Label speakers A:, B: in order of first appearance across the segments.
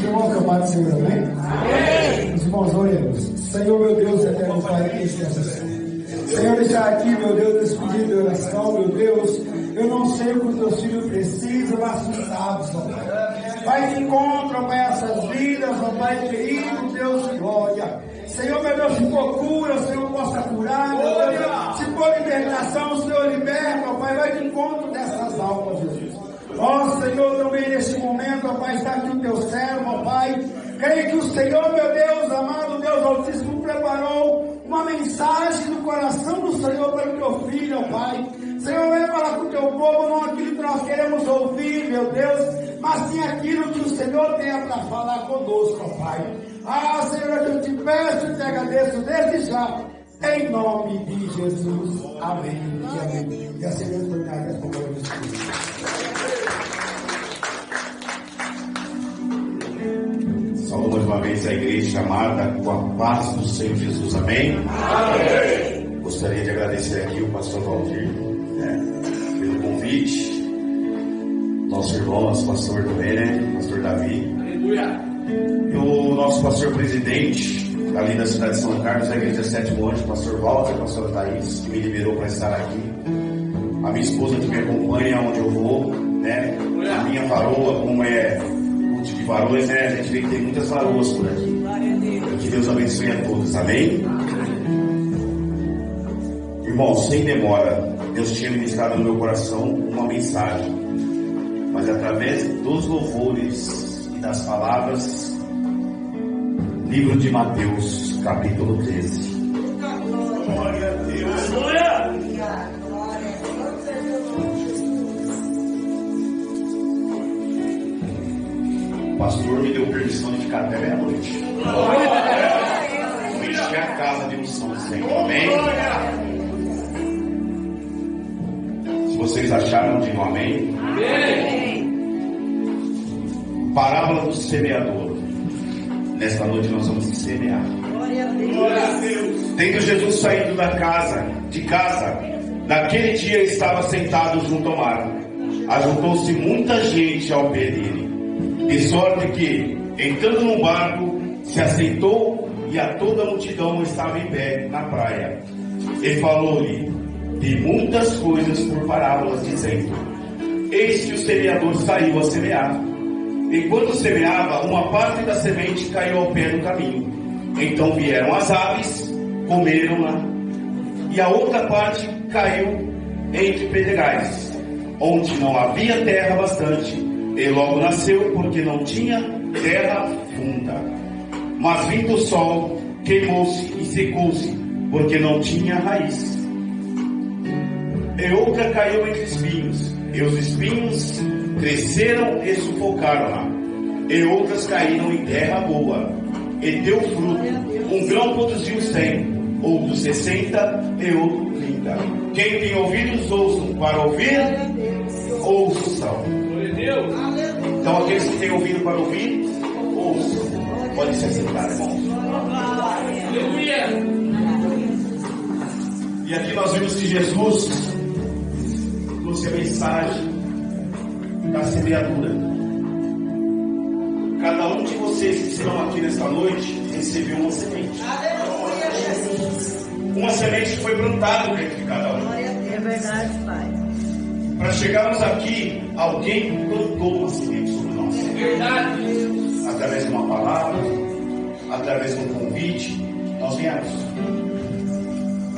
A: irmãos, amados Senhor, amém? Amém. Os irmãos, oremos. Senhor, meu Deus, eterno Pai, que estás assim. Senhor, está aqui, meu Deus, nesse pedido de oração, meu Deus. Eu não sei o que o teu filho precisa, mas tu sabes, ó Pai. Pai, que encontra, Pai, essas vidas, ó Pai, querido, Deus de glória. Senhor, meu Deus, se for cura, o Senhor possa curar, meu Deus. Se for libertação, o Senhor liberta, ó Pai, vai de encontro dessas almas, Jesus. Ó Senhor, também nesse momento, ó Pai, está aqui o teu servo, ó Pai. Creio que o Senhor, meu Deus, amado Deus Altíssimo, preparou uma mensagem no coração do Senhor para o teu filho, ó Pai. Senhor, venha falar com o teu povo, não aquilo que nós queremos ouvir, meu Deus, mas sim aquilo que o Senhor tenha para falar conosco, ó Pai. Ah, Senhor, eu te peço e te agradeço desde já, em nome de Jesus. Amém e amém. E assim Deus tornar as palavras de Cristo.
B: Saúde mais uma vez a igreja chamada com a paz do Senhor Jesus. Amém? Amém. Gostaria de agradecer aqui o pastor Valdir, pelo convite. Nosso irmão, nosso pastor também, pastor Davi. Aleluia. E o nosso pastor presidente, ali da cidade de São Carlos, da igreja Sétimo Anjo, pastor Walter, pastor Thaís, que me liberou para estar aqui. A minha esposa que me acompanha onde eu vou, a minha varoa, como é de varoas, a gente vê que tem muitas varoas por aqui. Que Deus abençoe a todos, amém? Irmão, sem demora, Deus tinha ministrado no meu coração uma mensagem, mas através dos louvores e das palavras, livro de Mateus, capítulo 13. Glória a Deus, glória! O pastor me deu permissão de ficar até meia-noite. Vou encher a casa de unção do Senhor. Amém? Se vocês acharam, digam amém. Amém. Parábola do semeador. Nesta noite nós vamos semear. Glória a Deus. Tendo Jesus saído de casa, naquele dia estava sentado junto ao mar. Ajuntou-se muita gente ao pé dele. De sorte que, entrando no barco, se assentou e a toda a multidão estava em pé na praia. E falou-lhe de muitas coisas por parábolas, dizendo: Eis que o semeador saiu a semear. Enquanto semeava, uma parte da semente caiu ao pé do caminho. Então vieram as aves, comeram-na. E a outra parte caiu entre pedregais, onde não havia terra bastante. E logo nasceu, porque não tinha terra funda. Mas vindo o sol, queimou-se e secou-se, porque não tinha raiz. E outra caiu entre espinhos, e os espinhos cresceram e sufocaram-a. E outras caíram em terra boa, e deu fruto. Um grão produziu 100, outro 60 e outro 30. Quem tem ouvidos, ouçam. Para ouvir, ouçam. Então aqueles que têm ouvido para ouvir, ouçam. Pode se assentar, irmãos. E aqui nós vemos que Jesus trouxe a mensagem da semeadura. Cada um de vocês que estão aqui nesta noite recebeu uma semente. Uma semente que foi plantada dentro de cada um.
C: É verdade, Pai.
B: Para chegarmos aqui, alguém plantou uma semente sobre nós. É verdade. Através de uma palavra, através de um convite, nós viemos.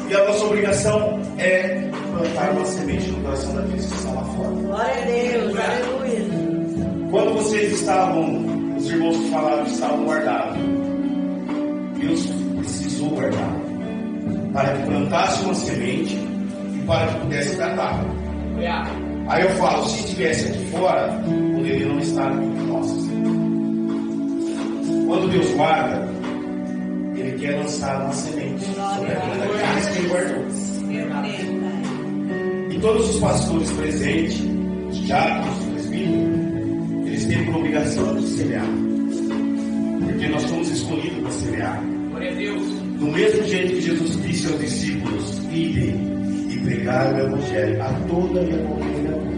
B: E a nossa obrigação é plantar uma semente no coração daqueles que estão lá fora.
C: Glória a Deus, aleluia.
B: Quando vocês estavam, os irmãos que falaram que estavam guardados, Deus precisou guardar para que plantasse uma semente e para que pudesse tratar. Aí eu falo, se estivesse aqui fora, poderia não estar aqui com nós. Quando Deus guarda, Ele quer lançar uma semente sobre a vida daqueles que Ele guardou. E todos os pastores presentes, os diáconos, os presbíteros, eles têm por obrigação de semear. Porque nós fomos escolhidos para semear. Glória a Deus. Do mesmo jeito que Jesus disse aos discípulos: idem e pregar o Evangelho a toda e a qualquer criatura.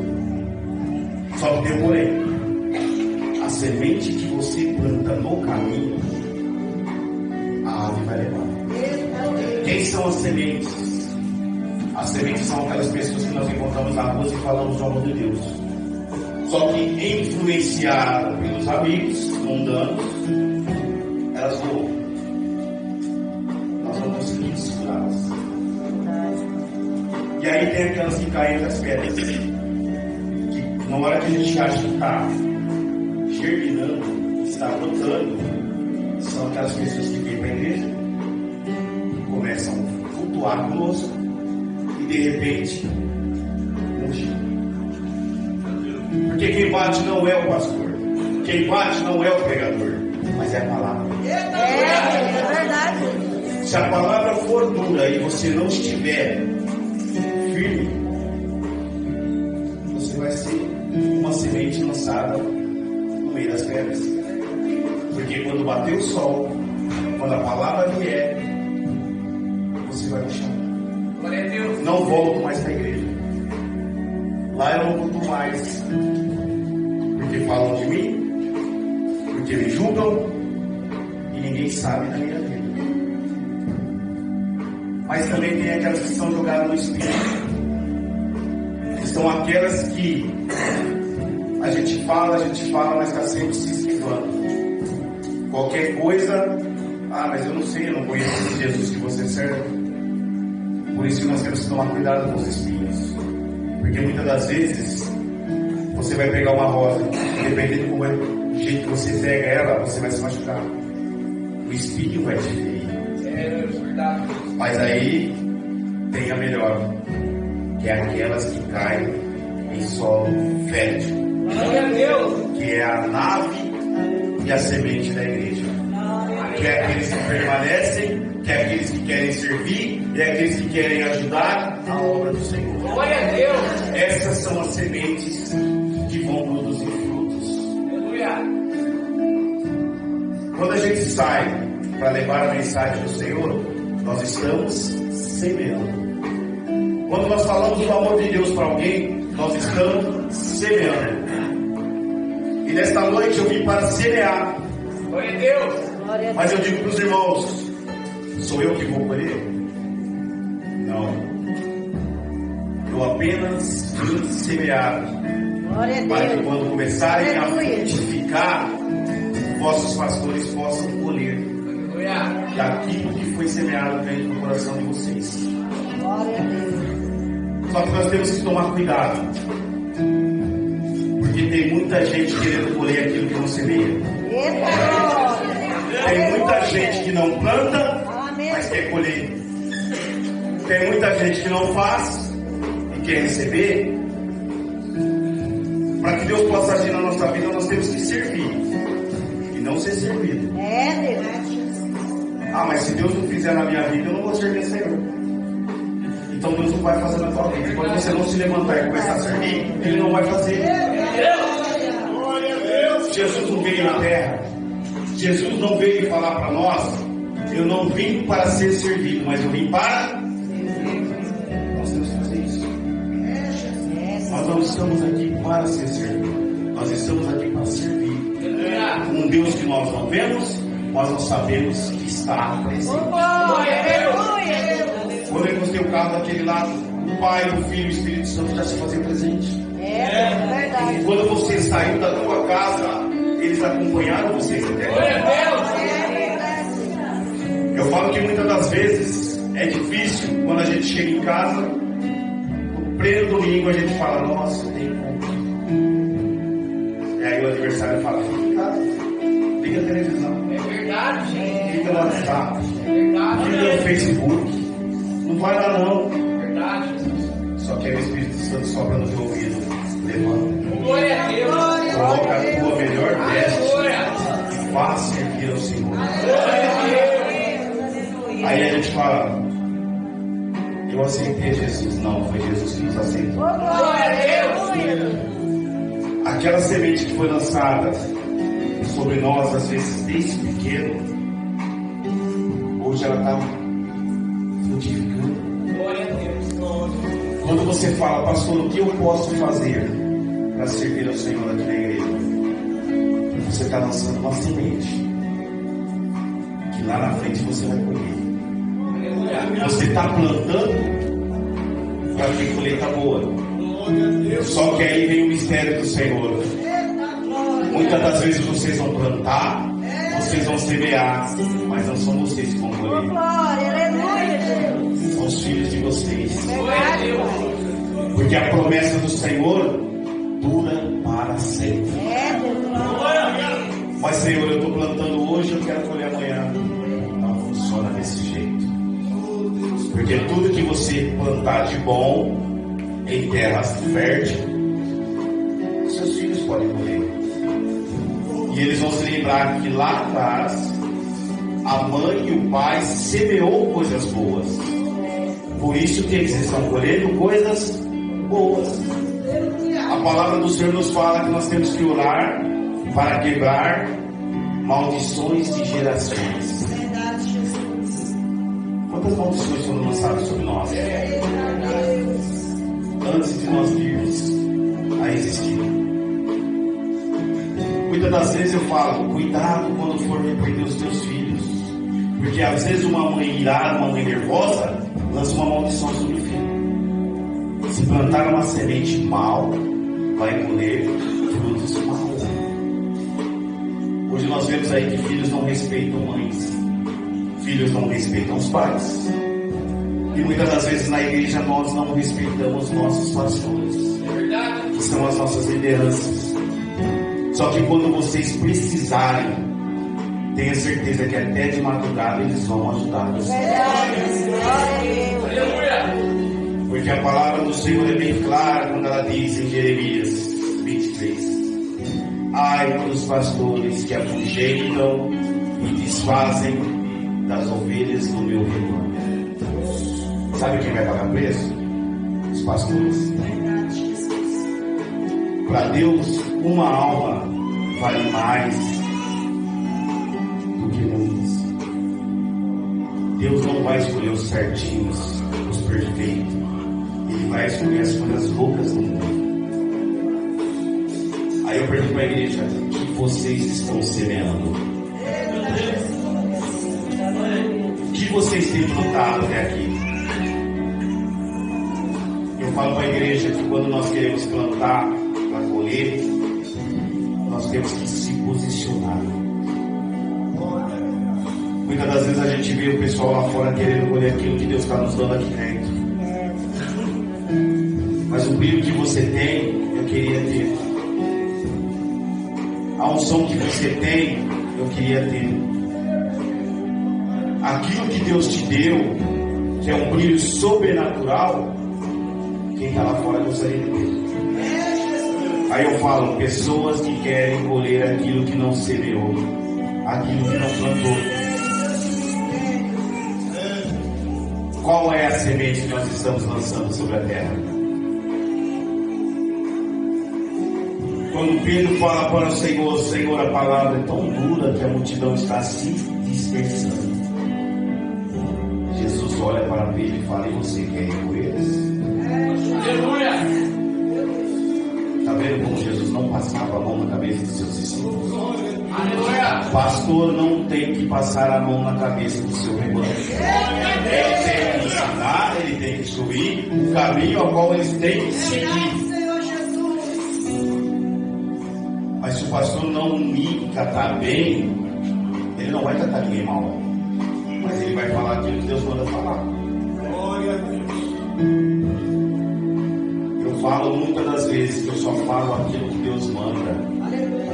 B: Só que tem um porém. A a semente que você planta no caminho, a ave vai levar. Quem são as sementes? As sementes são aquelas pessoas que nós encontramos na rua e falamos o amor de Deus. Só que influenciadas pelos amigos mundanos, elas voam. Nós não conseguimos segurá-las. E aí tem aquelas que caem entre as pedras. Que na hora que a gente acha que está germinando, está brotando, são aquelas pessoas que vêm para a igreja, começam a flutuar conosco e de repente murcham. Porque quem bate não é o pastor, quem bate não é o pregador, mas é a palavra.
C: É verdade.
B: Se a palavra for dura e você não estiver firme, você vai ser uma semente lançada no meio das pedras. Porque quando bater o sol, quando a palavra vier, você vai deixar. Não volto mais para a igreja. Lá eu não volto mais. Porque falam de mim, porque me julgam e ninguém sabe da minha vida. Mas também tem aquelas que são jogadas no espírito. Que são aquelas que a gente fala, mas está sempre se esquivando. Qualquer coisa, mas eu não sei, eu não conheço esse Jesus que você serve. Por isso que nós temos que tomar cuidado com os espinhos. Porque muitas das vezes você vai pegar uma rosa, dependendo do jeito que você pega ela, você vai se machucar. O espinho vai te ferir. Mas aí tem a melhor, que é aquelas que caem em solo fértil, que é a nave e a semente da igreja, que é aqueles que permanecem, que é aqueles que querem servir, e é aqueles que querem ajudar a obra do Senhor. Glória a Deus! Essas são as sementes que vão produzir frutos. Quando a gente sai para levar a mensagem do Senhor, nós estamos semeando. Quando nós falamos do amor de Deus para alguém, nós estamos semeando. E nesta noite eu vim para semear. Glória a Deus! Mas eu digo para os irmãos, sou eu que vou colher? Não. Eu apenas vim semear. Para que quando começarem a frutificar, vossos pastores possam colher. E aquilo que foi semeado dentro do coração de vocês. Só que nós temos que tomar cuidado, porque tem muita gente querendo colher aquilo que não semeia. Tem muita gente que não planta, mas quer colher. Tem muita gente que não faz e quer receber. Para que Deus possa agir na nossa vida, nós temos que servir e não ser servido. Mas se Deus não fizer na minha vida, eu não vou servir o Senhor. Então Deus não vai fazer na tua vida. Quando você não se levantar e começar a servir, Ele não vai fazer. Jesus não veio na terra. Jesus não veio falar para nós: eu não vim para ser servido, mas eu vim para... Nós temos que fazer isso. Nós não estamos aqui para ser servidos. Nós estamos aqui para servir. Um Deus que nós não vemos, nós não sabemos que está presente. Quando eu encostei o carro daquele lado, o Pai, o Filho e o Espírito Santo já se faziam presente.
C: É verdade.
B: E quando você saiu da tua casa, eles acompanharam você até agora. Eu falo que muitas das vezes é difícil quando a gente chega em casa, no pleno domingo a gente fala: nossa, tem culto. E aí o adversário fala: fica em casa, liga a televisão. É verdade, gente. Fica no WhatsApp. É verdade. Fica no Facebook. Não vai lá não. É verdade. Só que aí o Espírito Santo sopra no teu ouvido. Levanta. Glória a Deus. Coloca a tua melhor veste e vá servir ao Senhor. Aí a gente fala: eu aceitei Jesus. Não, foi Jesus que nos aceitou. Glória a Deus. Aquela semente que foi lançada sobre nós, às vezes desde pequeno, hoje ela está frutificando. Glória a Deus. Quando você fala: pastor, o que eu posso fazer para servir ao Senhor aqui na igreja? você está lançando uma semente que lá na frente você vai colher. Você está plantando para ter colheita boa. Só que aí vem o mistério do Senhor. Muitas das vezes vocês vão plantar, vocês vão semear, mas não são vocês que vão colher. São os filhos de vocês. Porque a promessa do Senhor dura para sempre. Mas Senhor, eu estou plantando hoje, eu quero colher amanhã. Não funciona desse jeito. Porque tudo que você plantar de bom em terra fértil, seus filhos podem colher. E eles vão se lembrar que lá atrás a mãe e o pai semeou coisas boas. Por isso que eles estão colhendo coisas boas. A palavra do Senhor nos fala que nós temos que orar para quebrar maldições de gerações. Quantas maldições foram lançadas sobre nós antes de nós virmos a existir? Muitas das vezes eu falo, cuidado quando for repreender os teus filhos, porque às vezes uma mãe irada, uma mãe nervosa, lança uma maldição sobre o filho. Se plantar uma semente mal, vai colher frutos maus. Hoje nós vemos aí que filhos não respeitam mães, filhos não respeitam os pais, e muitas das vezes na igreja nós não respeitamos nossos pastores, que são as nossas lideranças. Só que quando vocês precisarem, tenha certeza que até de madrugada eles vão ajudar vocês. Porque a palavra do Senhor é bem clara quando ela diz em Jeremias 23: ai dos pastores que afugentam e desfazem das ovelhas do meu rebanho. Sabe quem vai pagar preço? Os pastores. Para Deus, uma alma vale mais do que muitas. Deus não vai escolher os certinhos, os perfeitos. Ele vai escolher as coisas loucas do mundo. Aí eu pergunto para a igreja: o que vocês estão semeando? O que vocês têm plantado até aqui? Eu falo para a igreja que quando nós queremos plantar para colher, nós temos que se posicionar. Muitas das vezes a gente vê o pessoal lá fora querendo colher aquilo que Deus está nos dando aqui dentro. Mas o brilho que você tem, eu queria ter. A unção que você tem, eu queria ter. Aquilo que Deus te deu, que é um brilho sobrenatural, quem está lá fora gostaria de ter. Aí eu falo, pessoas que querem colher aquilo que não semeou, aquilo que não plantou. Qual é a semente que nós estamos lançando sobre a terra? Quando Pedro fala para o Senhor: Senhor, a palavra é tão dura que a multidão está se dispersando. Jesus olha para Pedro e fala: e você quer ir com eles? Está vendo como Jesus não passava a mão na cabeça dos seus discípulos? Pastor não tem que passar a mão na cabeça do seu rebanho. Ele tem que ensinar, ele tem que instruir o caminho ao qual eles têm que seguir. Mas se o pastor não me tratar bem, ele não vai tratar ninguém mal. Mas ele vai falar aquilo que Deus manda falar. Eu falo muitas das vezes que eu só falo aquilo que Deus manda.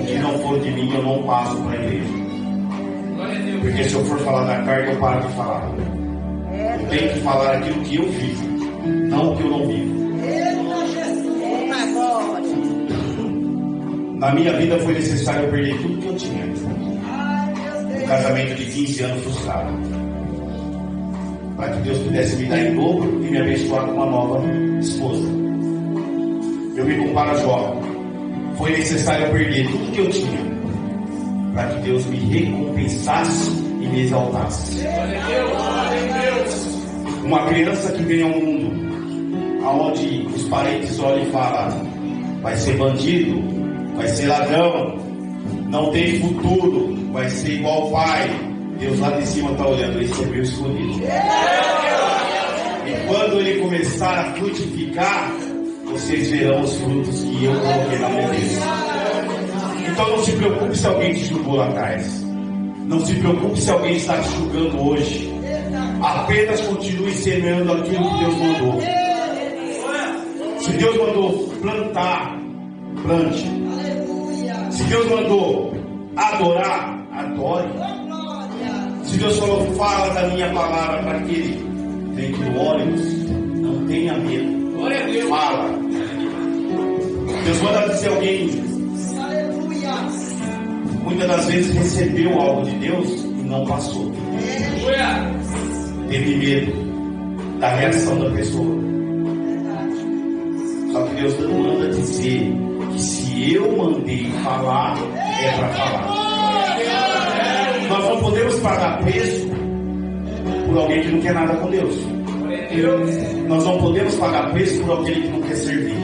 B: O que não for de mim, eu não passo para a igreja. Porque se eu for falar da carne, eu paro de falar. Eu tenho que falar aquilo que eu vivo, não o que eu não vivo. Na minha vida foi necessário perder tudo que eu tinha. Um casamento de 15 anos frustrado, para que Deus pudesse me dar em dobro e me abençoar com uma nova esposa. Eu me comparo a Jó. Foi necessário perder tudo que eu tinha, para que Deus me recompensasse e me exaltasse. Uma criança que vem ao mundo, aonde os parentes olham e falam: vai ser bandido, vai ser ladrão, não tem futuro, vai ser igual ao pai. Deus lá de cima está olhando, esse é meu escolhido. E quando ele começar a frutificar, vocês verão os frutos que eu coloquei na minha vida. Então não se preocupe se alguém te julgou lá atrás. Não se preocupe se alguém está te julgando hoje. Apenas continue semeando aquilo que Deus mandou. Se Deus mandou plantar, plante. Se Deus mandou adorar, adore. Se Deus falou, fala da minha palavra para aquele vem no ônibus, não tenha medo. Fala. Deus manda dizer alguém, muitas das vezes recebeu algo de Deus e não passou. Teve medo da reação da pessoa. Só que Deus não manda dizer que se eu mandei falar, é para falar. Nós não podemos pagar preço por alguém que não quer nada com Deus. Nós não podemos pagar preço por alguém que não quer servir.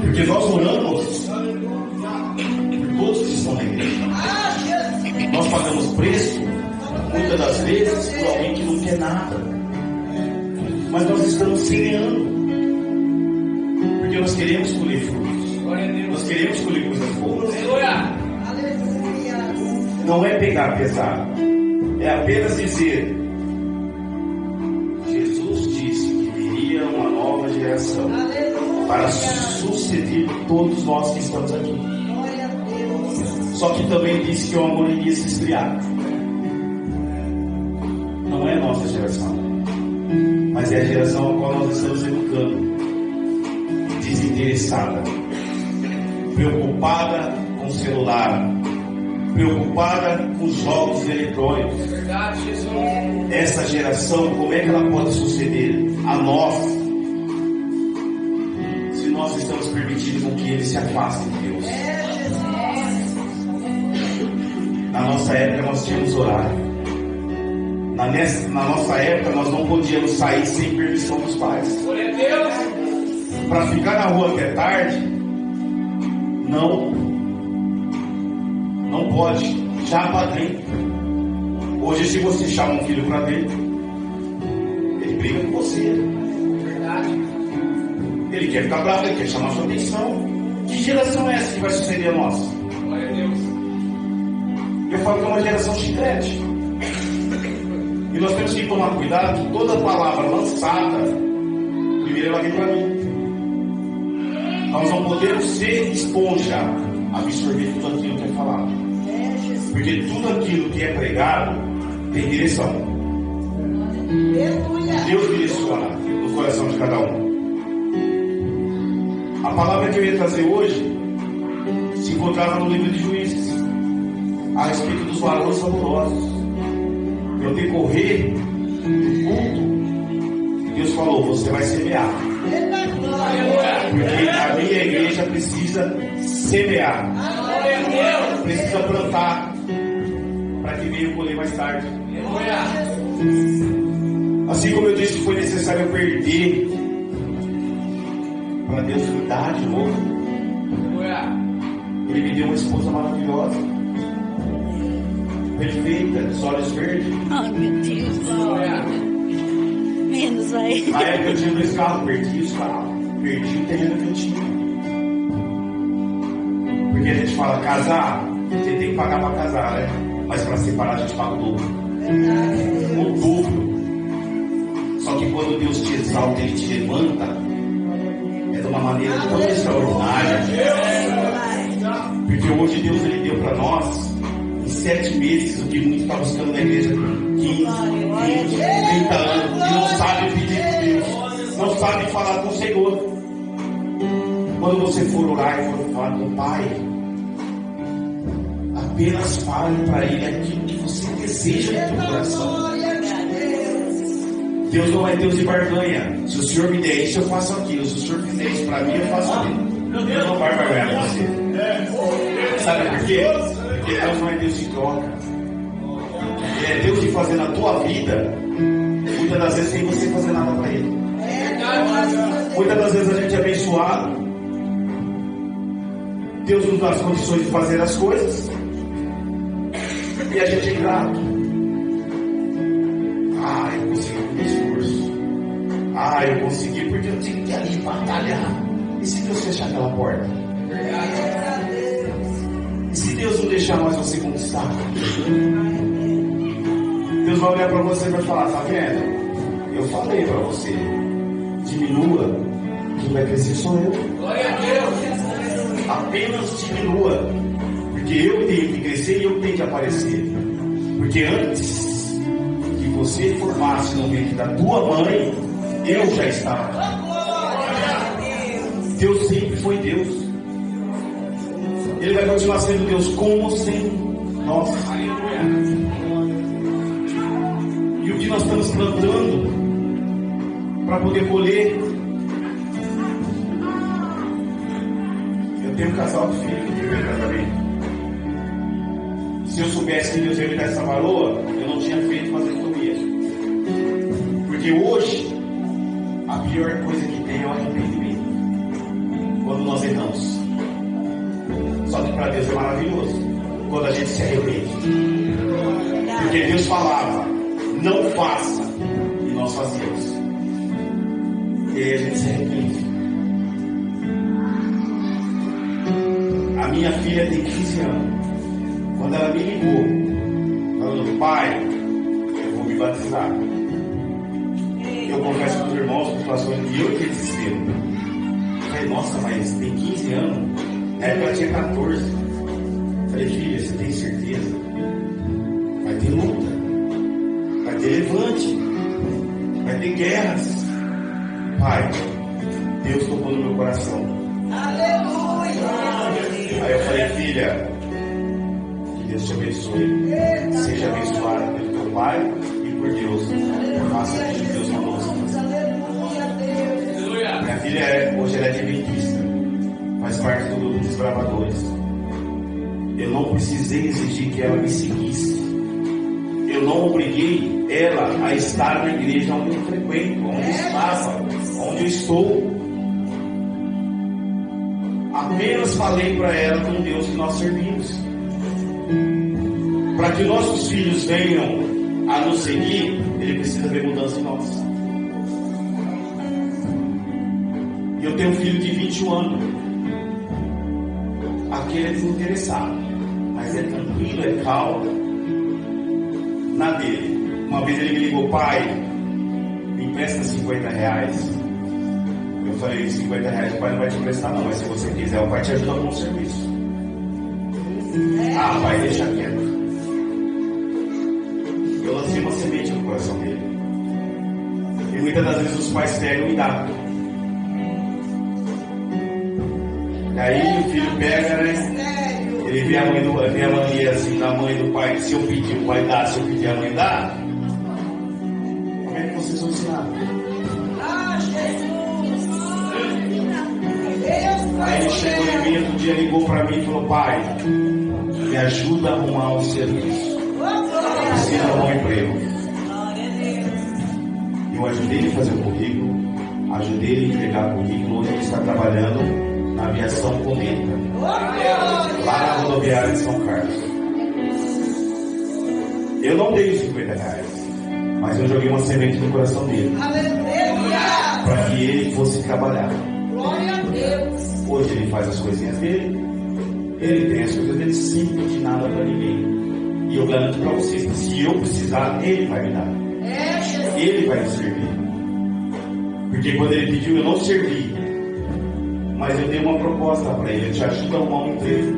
B: Porque nós oramos por todos que estão na igreja. Nós pagamos preço, muitas das vezes, por alguém que não quer nada. Mas nós estamos semeando. Porque nós queremos colher frutos. Nós queremos colher coisas boas. Não é pegar pesado. É apenas dizer: Jesus disse que viria uma nova geração para suceder todos nós que estamos aqui. Só que também disse que o amor iria se esfriar. Não é nossa geração, mas é a geração a qual nós estamos educando. Desinteressada, preocupada com o celular, preocupada com os jogos eletrônicos. Essa geração, como é que ela pode suceder a nós, se nós estamos permitindo com que eles se afastem de Deus? Na nossa época nós tínhamos horário. Na nossa época nós não podíamos sair sem permissão dos pais. Para ficar na rua até tarde, não pode. Já para dentro. Hoje, se você chama um filho para dentro, ele briga com você. Ele quer ficar bravo, ele quer chamar sua atenção. Que geração é essa que vai suceder a nossa? Eu falo que é uma geração chiclete. E nós temos que tomar cuidado que toda palavra lançada, primeiro ela vem para mim. Nós não podemos ser esponja, absorver tudo aquilo que é falado. Porque tudo aquilo que é pregado tem direção. Deus direciona no coração de cada um. A palavra que eu ia trazer hoje se encontrava no livro de Juízes, a respeito dos valores amorosos. No decorrer do culto, Deus falou: você vai semear. Porque a minha igreja precisa semear, precisa plantar, para que venha colher mais tarde. Assim como eu disse que foi necessário perder para Deus me dar de novo. Ele me deu uma esposa maravilhosa, perfeita, dos olhos verdes.
C: Oh, meu Deus. Menos aí.
B: Na época eu tinha 2 carros, perdi os carros, perdi o terreno que eu tinha. Porque a gente fala, casar, você tem que pagar para casar, né? Mas para separar a gente paga o dobro. O dobro. Só que quando Deus te exalta, Ele te levanta, é de uma maneira tão extraordinária. Porque hoje Deus Ele deu para nós, em 7 meses, o que muito está buscando na igreja, 15, 20, 30 anos, e não sabe pedir para Deus, não sabe falar com o Senhor. Quando você for orar e for falar com o Pai, apenas fale para Ele aquilo que você deseja no seu coração. Deus não é Deus de barganha. Se o Senhor me der isso, eu faço aquilo. Se o Senhor fizer isso para mim, eu faço aquilo. Deus não vai barganhar com você. Sabe por quê? Porque Deus não é Deus de troca. Ele é Deus de fazer na tua vida, muitas das vezes sem você fazer nada para Ele. Muitas das vezes a gente é abençoado, Deus nos dá as condições de fazer as coisas, E a gente é grato. Eu consegui com o meu esforço. Eu consegui porque eu tive que ir ali batalhar. E se Deus fechar aquela porta? E se Deus não deixar mais você conquistar? Deus vai olhar para você e vai falar: tá vendo? Eu falei para você, diminua, quem vai crescer sou eu.
D: Glória a Deus.
B: Apenas diminua, porque eu tenho que crescer e eu tenho que aparecer. Porque antes que você formasse no ventre da tua mãe, eu já estava. Deus sempre foi Deus. Ele vai continuar sendo Deus como sem nós. E o que nós estamos plantando para poder colher? Eu tenho um casal de filhos no primeiro casamento. Se eu soubesse que Deus ia me dar essa varoa, eu não tinha feito vasectomia. Porque hoje a pior coisa que tem é o arrependimento. Quando nós erramos. Só que para Deus é maravilhoso quando a gente se arrepende. Porque Deus falava: não faça, e nós fazíamos. E aí a gente se arrepende. A minha filha tem 15 anos. Quando ela me ligou falando: pai, eu vou me batizar. Eu confesso para os irmãos, para os pastores, que eu tinha desespero. Eu falei: nossa, mas tem 15 anos? Na época ela tinha 14. Eu falei: filha, você tem certeza? Vai ter luta, vai ter levante, vai ter guerras. Pai, Deus tocou no meu coração.
C: Aleluia.
B: Aí eu falei: filha, que Deus te abençoe. Seja abençoada pelo teu pai e por Deus. Faça o que Deus mandou você fazer. Minha filha hoje ela é adventista, faz parte do grupo dos bravadores. Eu não precisei exigir que ela me seguisse. Eu não obriguei ela a estar na igreja onde eu frequento, onde eu estava, onde eu estou. Apenas falei para ela com Deus que nós servimos. Para que nossos filhos venham a nos seguir, ele precisa ver mudança em nós. E eu tenho um filho de 21 anos. Aquele é desinteressado, mas é tranquilo, é calmo, na dele. Uma vez ele me ligou: pai, me empresta 50 reais. Eu falei: 50 reais o pai não vai te emprestar não, mas se você quiser o pai te ajuda com o serviço. Pai, deixa quieto. Eu lancei uma semente no coração dele. E muitas das vezes os pais pegam e dão. E aí o filho pega, né? Ele vê a mania assim da mãe do pai: se eu pedir o pai dá, se eu pedir a mãe dá. Como é que vocês vão ensinar? Aí ele chegou em mim outro dia, ligou para mim e falou: pai, me ajuda a arrumar um serviço. Ensina a arrumar um emprego. Eu ajudei ele a fazer o currículo, ajudei ele a entregar o currículo. Hoje ele está trabalhando na aviação Cometa, lá na rodoviária de São Carlos. Eu não dei os 50 reais, mas eu joguei uma semente no coração dele, para que ele fosse trabalhar. Hoje ele faz as coisinhas dele, ele tem as coisas dele, sem pedir nada para ninguém. E eu garanto para vocês que se eu precisar, ele vai me dar. Ele vai me servir. Porque quando ele pediu, eu não servi, mas eu dei uma proposta para ele: eu te ajudo a arrumar um emprego.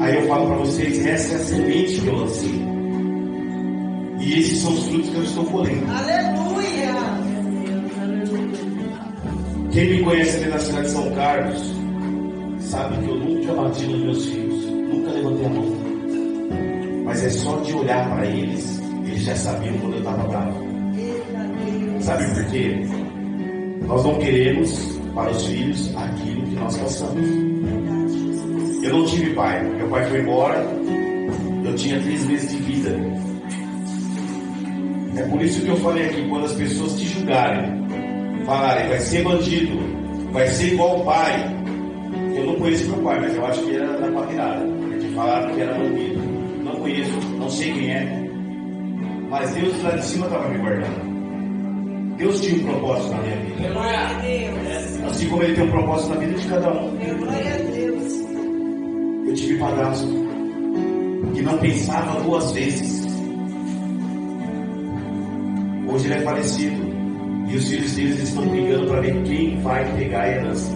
B: Aí eu falo para vocês: essa é a semente que eu lancei, e esses são os frutos que eu estou colhendo.
C: Aleluia.
B: Quem me conhece aqui na cidade de São Carlos sabe que eu nunca bati nos meus filhos, nunca levantei a mão. Mas é só de olhar para eles, eles já sabiam quando eu estava bravo. Sabe por quê? Nós não queremos para os filhos aquilo que nós passamos. Eu não tive pai, meu pai foi embora, eu tinha 3 meses de vida. É por isso que eu falei aqui: quando as pessoas te julgarem, falarem vai ser bandido, vai ser igual o pai. Eu não conheço meu pai, mas eu acho que era da família, porque falaram que era bandido. Não não sei quem é, mas Deus lá de cima estava me guardando. Deus tinha um propósito na minha vida.
C: Glória a Deus.
B: Assim como Ele tem um propósito na vida de cada um.
C: Glória a Deus.
B: Eu tive padrasto que não pensava duas vezes. Hoje ele é falecido e os filhos deles estão brigando para ver quem vai pegar a herança.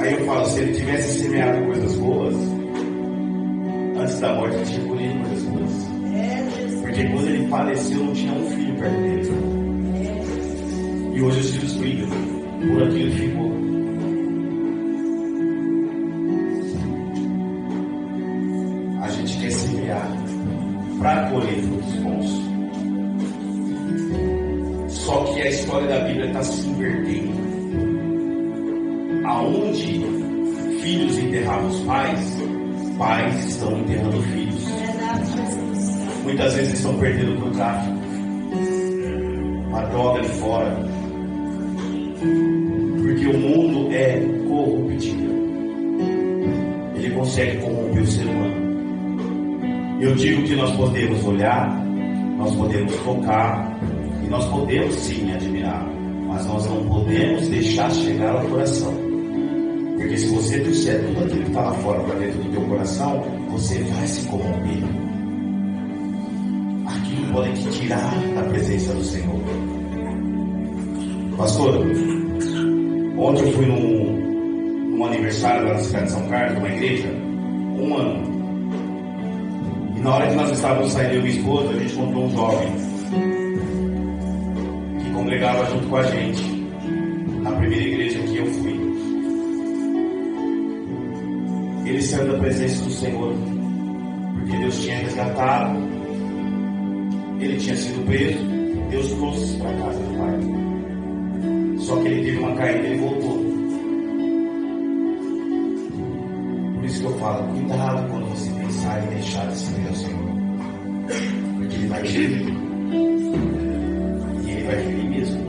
B: Aí eu falo, se ele tivesse semeado coisas boas, antes da morte ele tinha colhido coisas boas. Porque quando ele faleceu não tinha um filho perto dele. E hoje os filhos brigam por aquilo que ficou. A gente quer semear para colher frutos bons. Só que a história da Bíblia está se invertendo. Aonde filhos enterravam os pais, pais estão enterrando filhos. Muitas vezes estão perdendo para o tráfico, a droga de fora, porque o mundo é corruptível. Ele consegue corromper o ser humano. Eu digo que nós podemos olhar, nós podemos tocar e nós podemos sim admirar, mas nós não podemos deixar chegar ao coração. Porque se você trouxer tudo aquilo que está lá fora para dentro do teu coração, você vai se corromper. Aquilo pode te tirar da presença do Senhor. Pastor, ontem eu fui num aniversário lá na cidade de São Carlos, numa igreja, 1 ano. E na hora que nós estávamos saindo, eu e minha esposa, a gente encontrou um jovem que congregava junto com a gente na primeira igreja que eu fui. Ele saiu da presença do Senhor porque Deus tinha resgatado, ele tinha sido preso, Deus trouxe para a casa do Pai. Só que ele teve uma caída e ele voltou. Por isso que eu falo, cuidado quando você pensar em deixar de servir ao Senhor, porque Ele vai ferir. E Ele vai ferir mesmo.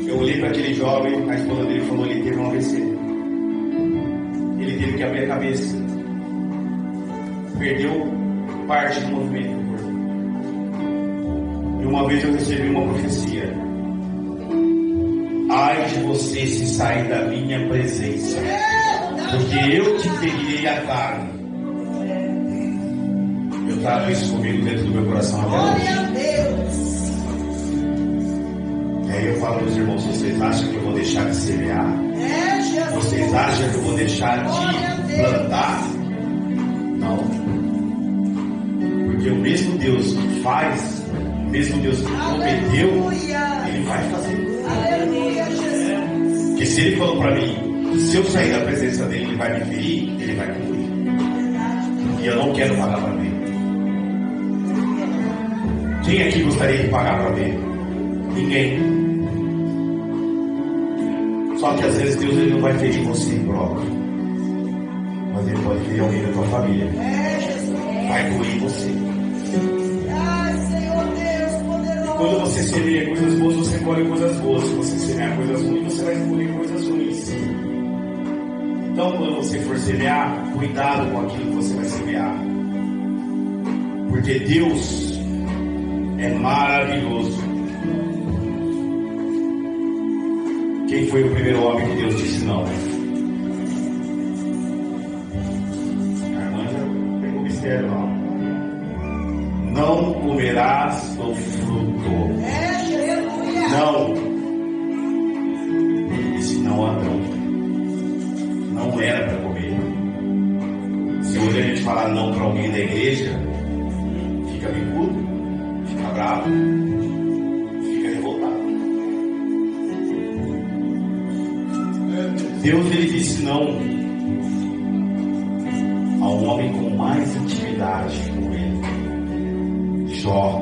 B: Eu olhei para aquele jovem, a esposa dele falou, ele teve um AVC. Ele teve que abrir a cabeça. Perdeu parte do movimento do corpo. E uma vez eu recebi uma profecia. Ai de você se sair da minha presença, porque eu te ferirei a carne. Eu trago isso comigo dentro do meu coração até hoje. E aí eu falo meus irmãos, vocês acham que eu vou deixar de semear? Vocês acham que eu vou deixar de plantar? Não. Porque o mesmo Deus que faz, o mesmo Deus que prometeu, Ele vai fazer. Porque se Ele falou para mim, se eu sair da presença dEle, Ele vai me ferir, Ele vai cumprir. E eu não quero pagar para ver. Quem aqui gostaria de pagar para ver? Ninguém. Só que às vezes Deus ele não vai ferir você próprio, mas Ele pode ferir alguém da tua família. Vai doer você. Quando você semeia coisas boas, você colhe coisas boas. Se você semear coisas ruins, você vai colher coisas ruins. Então, quando você for semear, cuidado com aquilo que você vai semear. Porque Deus é maravilhoso. Quem foi o primeiro homem que Deus disse não? A irmã já pegou o mistério lá. Não comerás do fruto. Não. Ele disse não a Adão. Não era para comer. Se hoje a gente falar não para alguém da igreja, fica bicudo, fica bravo, fica revoltado. Deus ele disse não ao homem com mais intimidade com ele. Jó,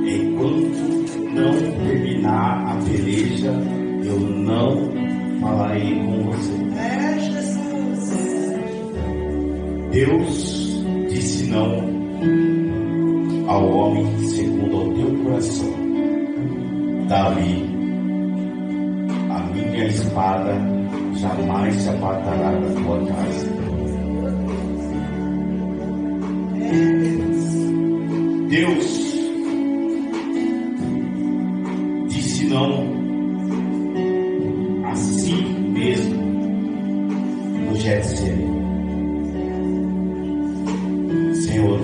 B: enquanto não terminar a peleja, eu não falarei com você. Deus disse não ao homem segundo o teu coração. Davi, a minha espada jamais se apartará da tua casa. Deus disse não a si mesmo no Getsemane. Senhor,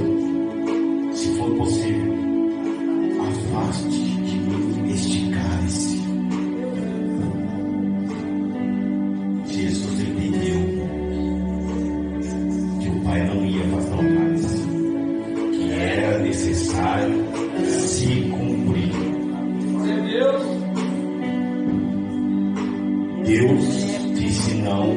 B: se for possível, afaste de mim este cálice. Jesus entendeu que o Pai não ia afastar o cálice, que era necessário se cumprir. Deus disse não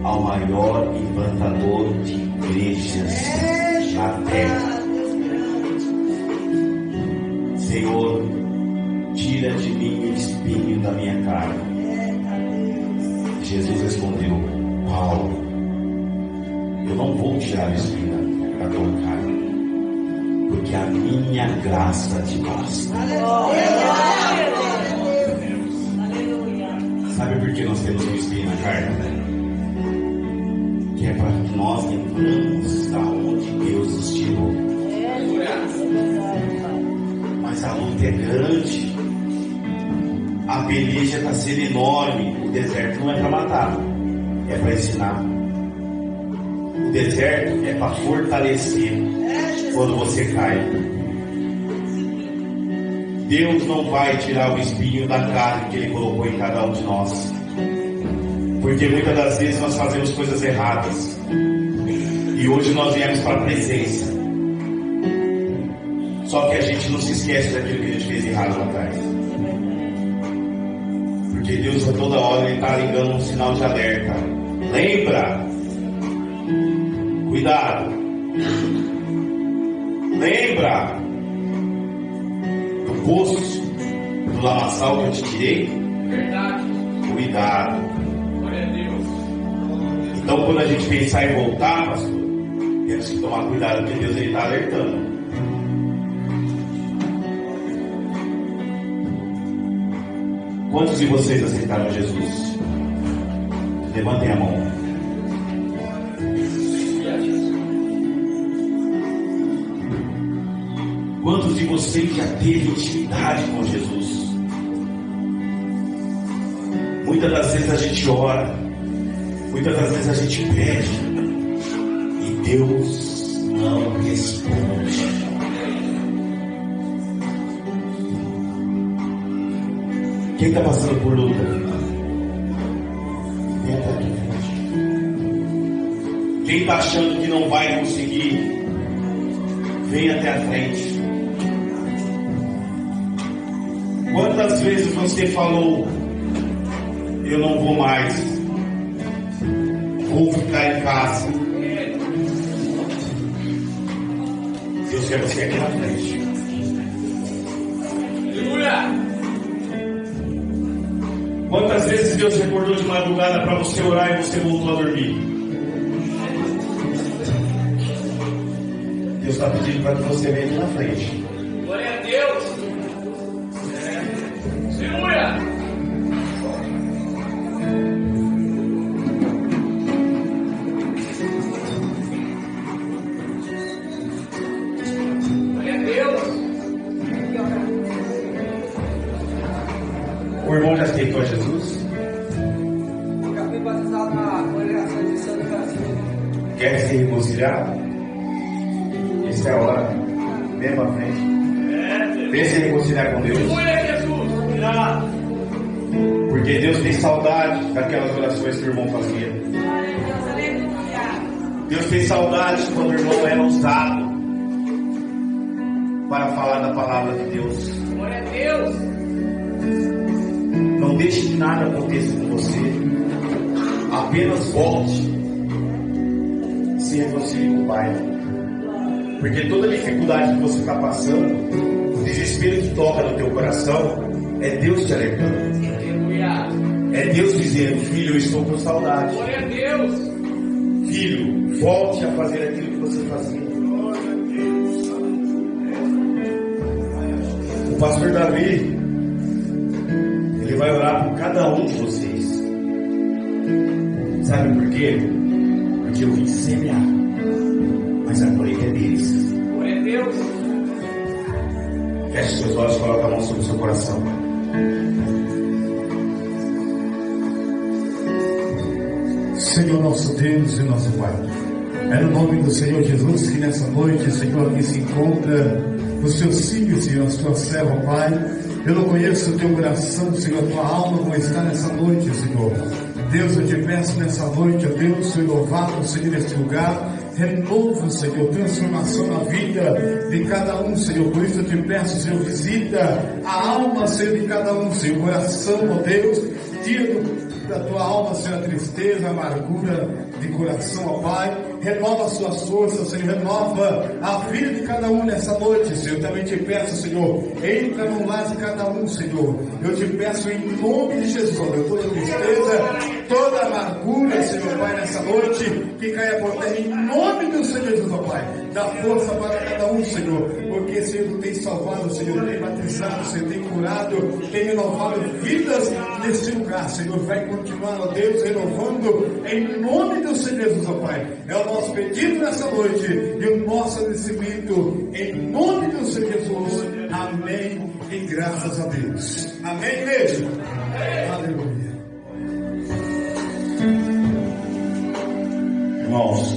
B: ao maior implantador de igrejas na terra. Senhor, tira de mim o espinho da minha carne. Jesus respondeu: Paulo, eu não vou tirar o espinho da tua carne, porque a minha graça te basta. Sabe por que nós temos um espinho na carne? Que é para que nós lembramos da onde Deus nos tirou. Mas a luta é grande, a peleja está sendo enorme. O deserto não é para matar, é para ensinar. O deserto é para fortalecer quando você cai. Deus não vai tirar o espinho da carne que Ele colocou em cada um de nós, porque muitas das vezes nós fazemos coisas erradas, e hoje nós viemos para a presença, só que a gente não se esquece daquilo que a gente fez errado lá atrás, porque Deus a toda hora Ele está ligando um sinal de alerta. Lembra? Cuidado. Lembra do poço, do lamaçal que eu te tirei?
D: Verdade.
B: Cuidado.
D: Glória a Deus.
B: Então, quando a gente pensar em voltar, pastor, temos que tomar cuidado, porque Deus está alertando. Quantos de vocês aceitaram Jesus? Levantem a mão. Quantos de vocês já teve intimidade com Jesus? Muitas das vezes a gente ora, muitas das vezes a gente pede, e Deus não responde. Quem está passando por luta? Vem até aqui frente. Quem está achando que não vai conseguir? Vem até a frente. Quantas vezes você falou: eu não vou mais, vou ficar em casa? Deus quer você aqui na frente.
D: Aleluia!
B: Quantas vezes Deus acordou de madrugada para você orar e você voltou a dormir? Deus está pedindo para que você venha aqui na frente.
D: Glória a Deus! Aleluia! Glória a Deus!
B: O irmão já aceitou a Jesus?
E: Já fui batizado na congregação de Santa Catarina.
B: Quer se reconciliar? Essa é a hora. Vem para frente. Vem se reconciliar com Deus.
D: Aleluia, Jesus!
B: Porque Deus tem saudade daquelas orações que o irmão fazia. Deus tem saudade quando o irmão era usado para falar da palavra de Deus.
D: Glória a Deus!
B: Não deixe que nada aconteça com você. Apenas volte. Se reconcilie com o Pai. Porque toda dificuldade que você está passando, o desespero que toca no teu coração, é Deus te alertando.
D: Aleluia!
B: É Deus dizendo: filho, eu estou com saudade.
D: Glória a Deus!
B: Filho, volte a fazer aquilo que você fazia. O pastor Davi, ele vai orar por cada um de vocês. Sabe por quê? Porque eu vim semear, mas a colheita é deles.
D: Glória a Deus.
B: Feche seus olhos e coloque a mão sobre o seu coração.
A: Senhor nosso Deus e nosso Pai, é no nome do Senhor Jesus que nessa noite, Senhor, aqui se encontra os teus filhos, Senhor, as tuas servas, Pai. Eu não conheço o teu coração, Senhor, a tua alma como está nessa noite, Senhor. Deus, eu te peço nessa noite, ó Deus, Senhor, louvado, Senhor, neste lugar. Renovo, Senhor, transformação na vida de cada um, Senhor. Por isso eu te peço, Senhor, visita a alma, Senhor, de cada um, Senhor. Coração, ó Deus, tira da tua alma, Senhor, a tristeza, a amargura de coração, ó Pai. Renova as suas forças, Senhor. Renova a vida de cada um nessa noite, Senhor. Eu também te peço, Senhor, entra no lar de cada um, Senhor. Eu te peço em nome de Jesus, ó Deus, toda tristeza, toda amargura, Senhor, Pai, nessa noite, que caia por terra em nome do Senhor Jesus, ó Pai. Dá força para cada um, Senhor, porque, Senhor, tu tem salvado, Senhor, tem batizado, Senhor, tem curado, tem renovado vidas neste lugar, Senhor. Vai continuar, ó Deus, renovando em nome do Senhor Jesus, ó Pai. É o nosso pedido nessa noite e o nosso agradecimento em nome do Senhor Jesus. Amém e graças a Deus. Amém, igreja? Aleluia.
B: Irmãos,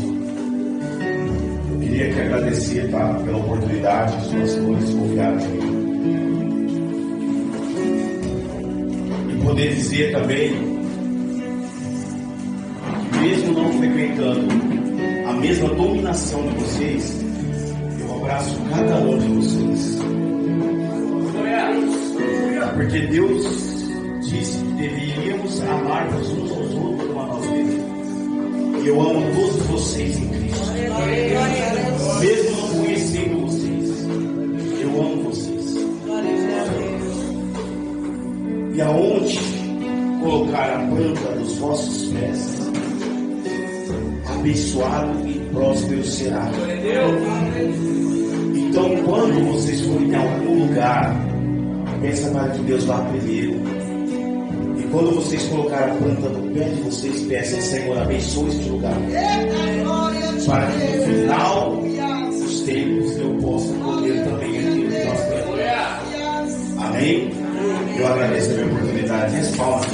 B: eu queria aqui agradecer, tá, pela oportunidade que os pastores confiaram em mim. E poder dizer também, mesmo não frequentando a mesma dominação de vocês, eu abraço cada um de vocês. Porque Deus disse que deveríamos amar-nos uns aos outros como a nós mesmos. E eu amo todos vocês em Cristo. Mesmo não conhecendo vocês, eu amo vocês. E aonde colocar a planta dos vossos pés, abençoado e próspero será. Então, quando vocês forem em algum lugar, peça para que Deus vá primeiro. E quando vocês colocarem a planta do pé de vocês, peçam, Senhor, abençoe este lugar, para que no final dos tempos eu possa colher também aquilo que nós temos. Amém? Eu agradeço a minha oportunidade. Respalda.